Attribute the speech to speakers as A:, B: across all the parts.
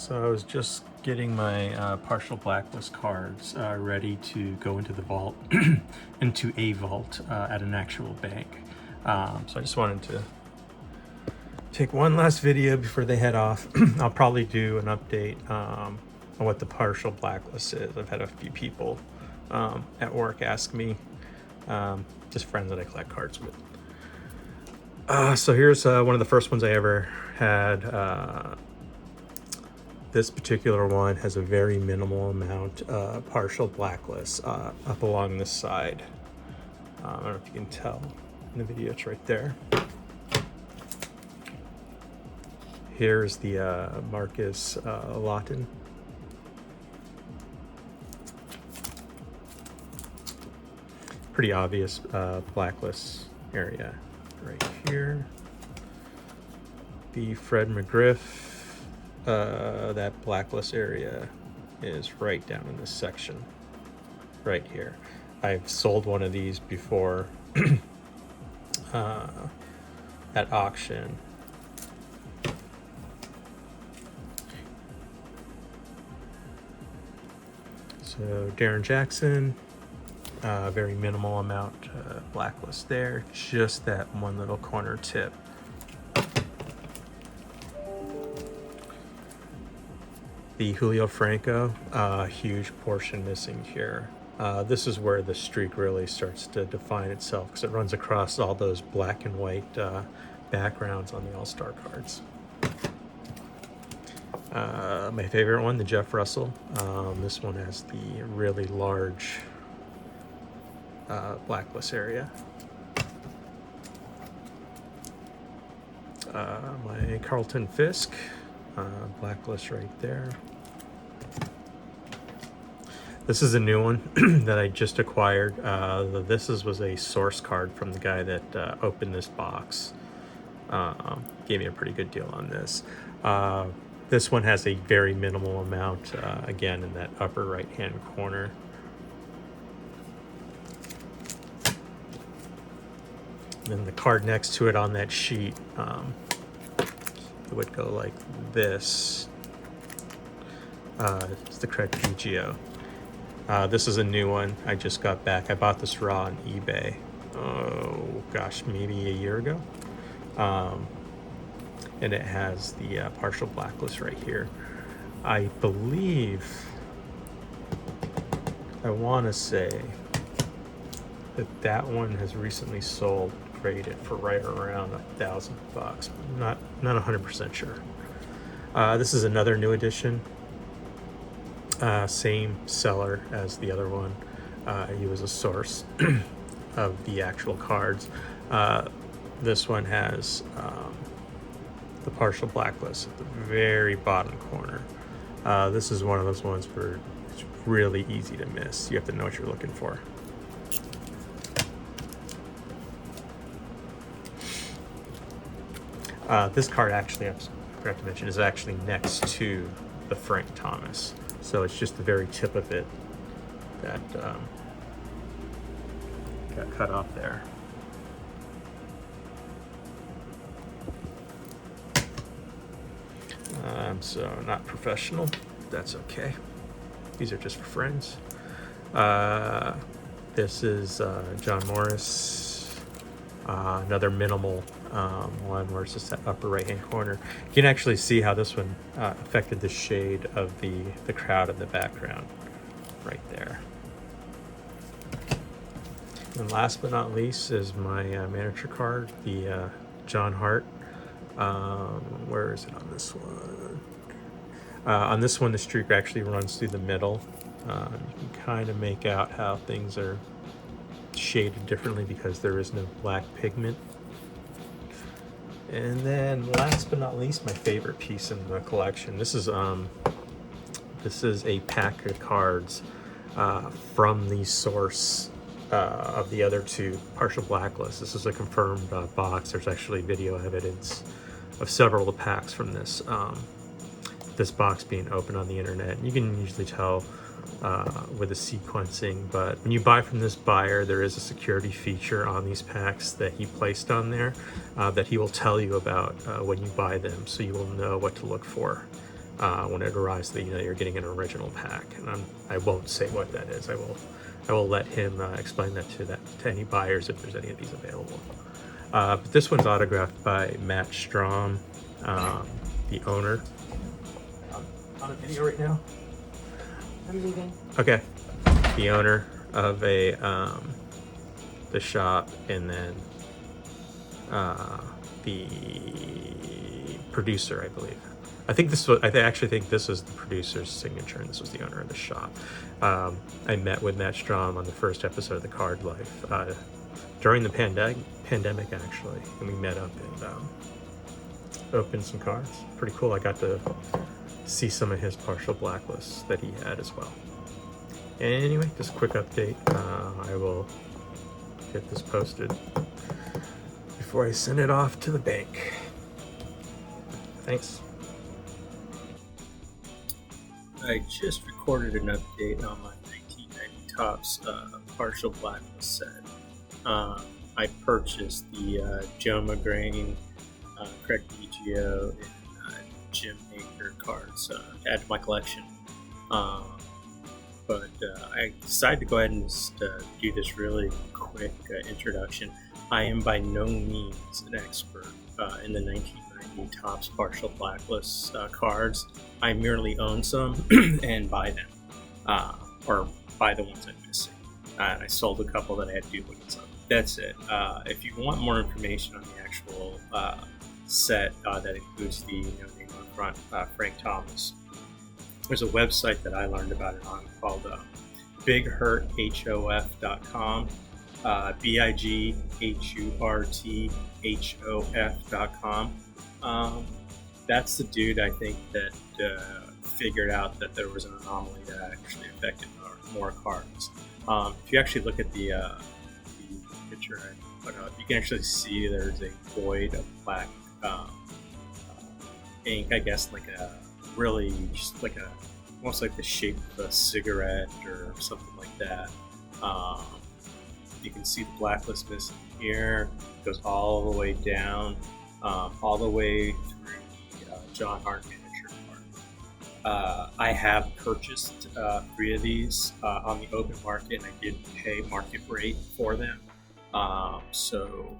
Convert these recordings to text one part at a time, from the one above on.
A: So I was just getting my partial Blacklist cards ready to go into the vault, into a vault at an actual bank. So I just wanted to take one last video before they head off. I'll probably do an update on what the partial Blacklist is. I've had a few people at work ask me, just friends that I collect cards with. So here's one of the first ones I ever had. This particular one has a very minimal amount partial Blacklist up along this side. I don't know if you can tell in the video, it's right there. Here's the Marcus Lawton. Pretty obvious Blacklist area right here. The Fred McGriff. That Blacklist area is right down in this section right here. I've sold one of these before at auction. So Darren Jackson, very minimal amount Blacklist there, just that one little corner tip. The Julio Franco, huge portion missing here. This is where the streak really starts to define itself because it runs across all those black and white backgrounds on the All-Star cards. My favorite one, the Jeff Russell. This one has the really large Blacklist area. My Carlton Fisk. Blacklist right there. This is a new one that I just acquired. This was a source card from the guy that opened this box. Gave me a pretty good deal on this. This one has a very minimal amount, again, in that upper right-hand corner. Then the card next to it on that sheet, it would go like this. It's the Craig Fugio. This is a new one I just got back. I bought this raw on eBay. Oh gosh, maybe a year ago. And it has the partial Blacklist right here. I believe, I want to say that one has recently sold graded for right around $1,000. Not 100% sure. This is another new edition. Same seller as the other one. He was a source of the actual cards. This one has the partial Blacklist at the very bottom corner. This is one of those ones where it's really easy to miss. You have to know what you're looking for. This card actually, I forgot to mention, is actually next to the Frank Thomas. So it's just the very tip of it that got cut off there. So not professional, that's okay. These are just for friends. This is John Morris, another minimal one where it's just that upper right hand corner. You can actually see how this one affected the shade of the crowd in the background right there. And last but not least is my miniature card, the John Hart. Where is it on this one? On this one, the streak actually runs through the middle. You can kind of make out how things are shaded differently because there is no black pigment. And then last but not least, my favorite piece in the collection. This is a pack of cards from the source of the other two partial Blacklist. This is a confirmed box. There's actually video evidence of several of the packs from this this box being open on the internet. You can usually tell with the sequencing, but when you buy from this buyer, there is a security feature on these packs that he placed on there that he will tell you about when you buy them, so you will know what to look for when it arrives that you're getting an original pack, and I won't say what that is. I will let him explain that to any buyers if there's any of these available. But this one's autographed by Matt Strom, the owner. On a video right now.
B: I'm leaving.
A: Okay, the owner of the shop, and then the producer, I believe. I actually think this was the producer's signature, and this was the owner of the shop. I met with Matt Strom on the first episode of The Card Life during the pandemic, actually, and we met up and opened some cards. Pretty cool. I got to see some of his partial blacklists that he had as well. Anyway, just a quick update. I will get this posted before I send it off to the bank. Thanks. I just recorded an update on my 1990 Topps partial blacklist set. I purchased the Joe McGrain, Craig Biggio, and Jim Baker cards to add to my collection. But I decided to go ahead and just do this really quick introduction. I am by no means an expert in the 1990 Topps partial blacklist cards. I merely own some and buy them, or buy the ones I'm missing. I sold a couple that I had duplicates of. That's it. If you want more information on the actual set that includes the name on front, Frank Thomas, there's a website that I learned about it on called bighurthof.com, bighurthof.com. That's the dude, I think, that figured out that there was an anomaly that actually affected more cards. If you actually look at the picture I put up, you can actually see there's a void of black ink, I guess, like a really just like almost like the shape of a cigarette or something like that. You can see the blacklist missing here. It goes all the way down, all the way through the John Hart miniature card. I have purchased 3 of these on the open market, and I did pay market rate for them. So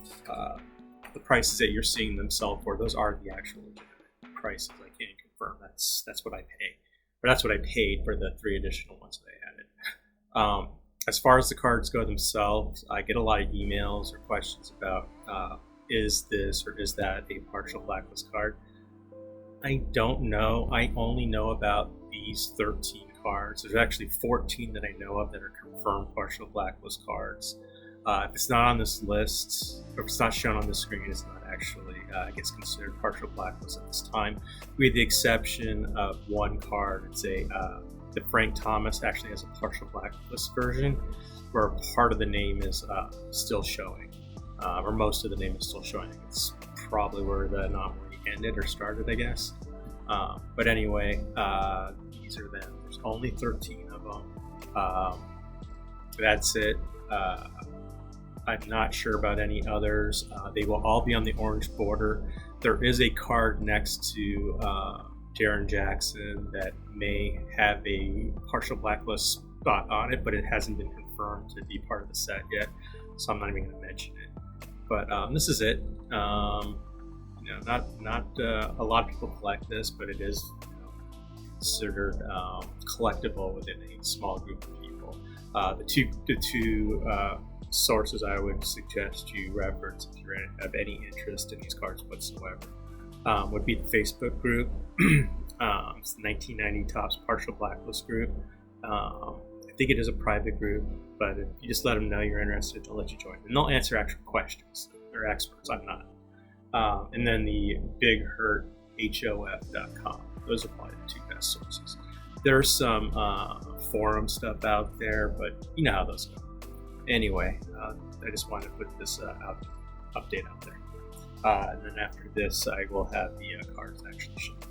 A: the prices that you're seeing them sell for, those are the actual legitimate prices. I can't confirm that's what I pay, or that's what I paid for the 3 additional ones that I added. As far as the cards go themselves, I get a lot of emails or questions about is this or is that a partial blacklist card? I don't know. I only know about these 13 cards. There's actually 14 that I know of that are confirmed partial blacklist cards. If it's not on this list, or if it's not shown on the screen, it's not actually, I guess, considered partial blacklist at this time, with the exception of one card. It's the Frank Thomas actually has a partial blacklist version, where part of the name is still showing, or most of the name is still showing. It's probably where the anomaly ended or started, I guess. But anyway, these are them. There's only 13 of them. That's it. I'm not sure about any others. They will all be on the orange border. There is a card next to Jaren Jackson that may have a partial blacklist spot on it, but it hasn't been confirmed to be part of the set yet, so I'm not even going to mention it. But this is it. Not a lot of people collect this, but it is considered collectible within a small group of people. The two sources I would suggest you reference if you have any interest in these cards whatsoever would be the Facebook group. It's the 1990 Topps Partial Blacklist group. I think it is a private group, but if you just let them know you're interested, they'll let you join. And they'll answer actual questions. They're experts, I'm not. And then the bighurthof.com. Those are probably the 2 best sources. There's some forum stuff out there, but you know how those go. Anyway, I just wanted to put this update out there. And then after this, I will have the cards actually shipped.